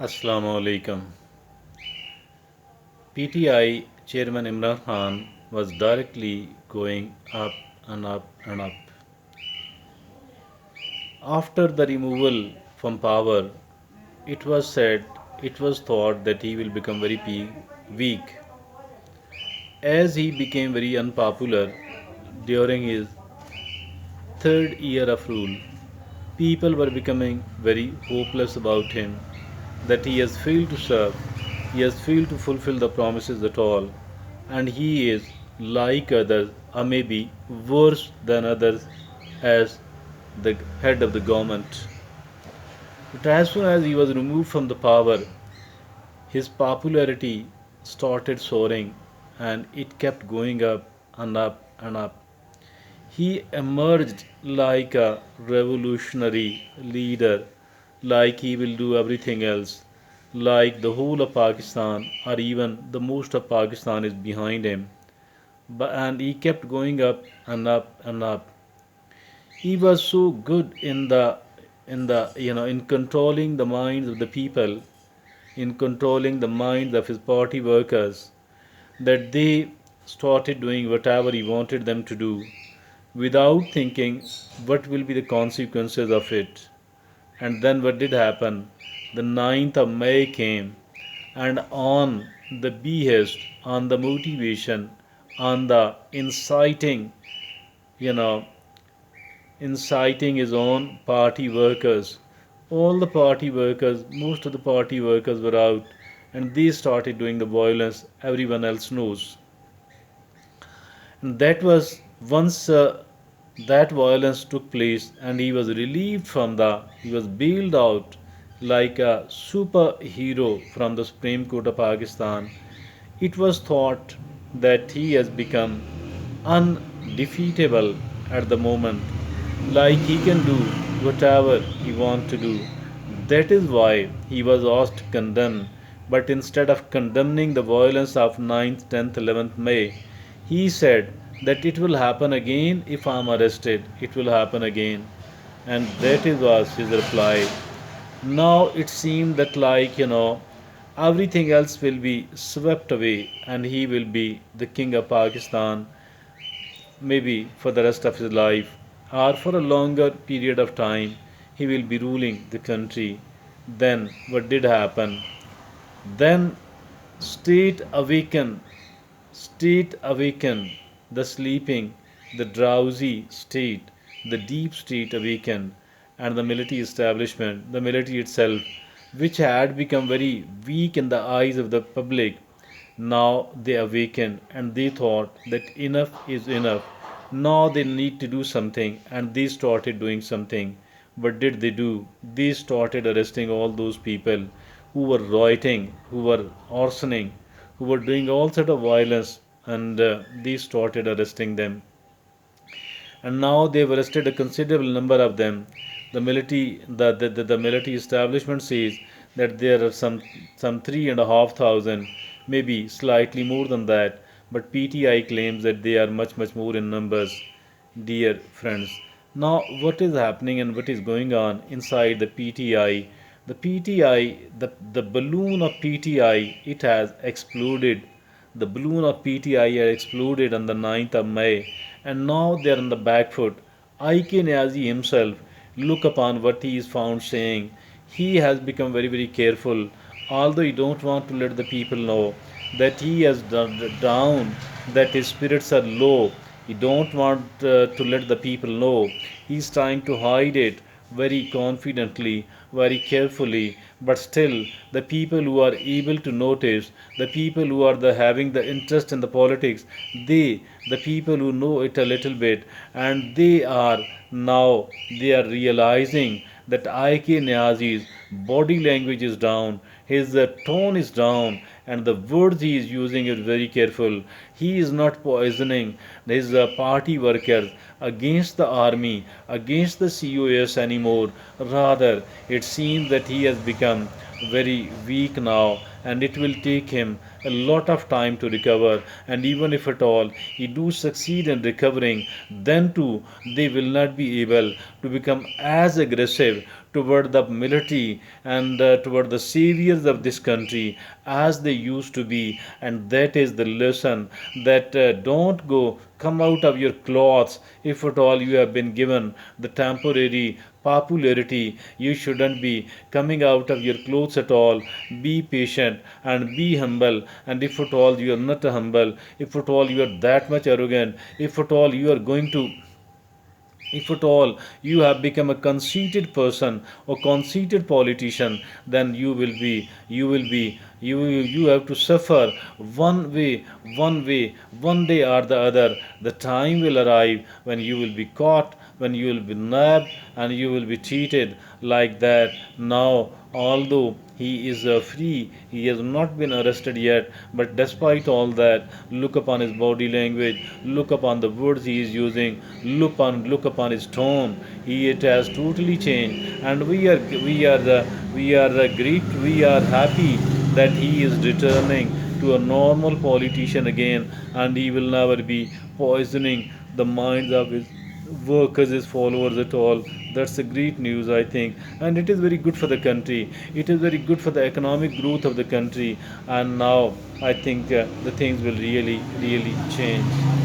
Assalamu alaikum. PTI Chairman Imran Khan was directly going up and up and up. After the removal from power, it was said, it was thought that he will become very weak. As he became very unpopular during his third year of rule, people were becoming very hopeless about him, that he has failed to serve, he has failed to fulfill the promises at all, and he is like others, or maybe worse than others, as the head of the government. But as soon as he was removed from the power, his popularity started soaring and it kept going up and up and up. He emerged like a revolutionary leader, like he will do everything else, like the whole of Pakistan or even the most of Pakistan is behind him. And he kept going up and up and up. He was so good in controlling the minds of the people, in controlling the minds of his party workers, that they started doing whatever he wanted them to do without thinking what will be the consequences of it. And then what did happen? The 9th of May came, and on the behest, on the motivation, on the you know, inciting his own party workers. All the party workers, most of the party workers were out, and they started doing the violence everyone else knows. And that was once that violence took place, and he was relieved from he was bailed out like a superhero from the Supreme Court of Pakistan. It was thought that he has become undefeatable at the moment, like he can do whatever he wants to do. That is why he was asked to condemn, but instead of condemning the violence of 9th, 10th, 11th May, he said that it will happen again if I am arrested. It will happen again. And that was his reply. Now it seemed that, everything else will be swept away and he will be the king of Pakistan, maybe for the rest of his life or for a longer period of time. He will be ruling the country. Then what did happen? Then state awakened, state awakened, the sleeping, the drowsy state, the deep state awakened, and the military establishment, the military itself, which had become very weak in the eyes of the public, now they awakened and they thought that enough is enough. Now they need to do something, and they started doing something. What did they do? They started arresting all those people who were rioting, who were arsoning, who were doing all sort of violence, and they started arresting them. And now they've arrested a considerable number of them. The military establishment says that there are some 3,500, maybe slightly more than that, but PTI claims that they are much more in numbers, dear friends. Now, what is happening and what is going on inside the PTI? The PTI, the balloon of PTI, it has exploded. The balloon of PTI had exploded on the 9th of May, and now they are on the back foot. IK Niazi himself, look upon what he is found saying. He has become very careful, although he don't want to let the people know that he has down, that his spirits are low. He don't want to let the people know. He's trying to hide it very confidently, very carefully, but still the people who are able to notice, the people who are having the interest in the politics, the people who know it a little bit, and now they are realizing that IK Niazi's body language is down, his tone is down, and the words he is using is very careful. He is not poisoning his party workers against the army, against the COS anymore. Rather, it seems that he has become very weak now, and it will take him a lot of time to recover. And even if at all he do succeed in recovering, then too they will not be able to become as aggressive, toward the military and toward the saviors of this country as they used to be. And that is the lesson, that don't go come out of your clothes. If at all you have been given the temporary popularity, you shouldn't be coming out of your clothes at all. Be patient and be humble. And if at all you are not humble, if at all you are that much arrogant, if at all you are going to, if at all you have become a conceited person or conceited politician, then you have to suffer one way, one day or the other. The time will arrive when you will be caught, when you will be nabbed, and you will be treated like that. Now, although he is free, he has not been arrested yet, but despite all that, look upon his body language, look upon the words he is using, look upon his tone. It has totally changed, and we are great, we are happy that he is returning to a normal politician again, and he will never be poisoning the minds of his workers, his followers at all. That's a great news, I think, and it is very good for the country. It is very good for the economic growth of the country, and now I think the things will really, really change.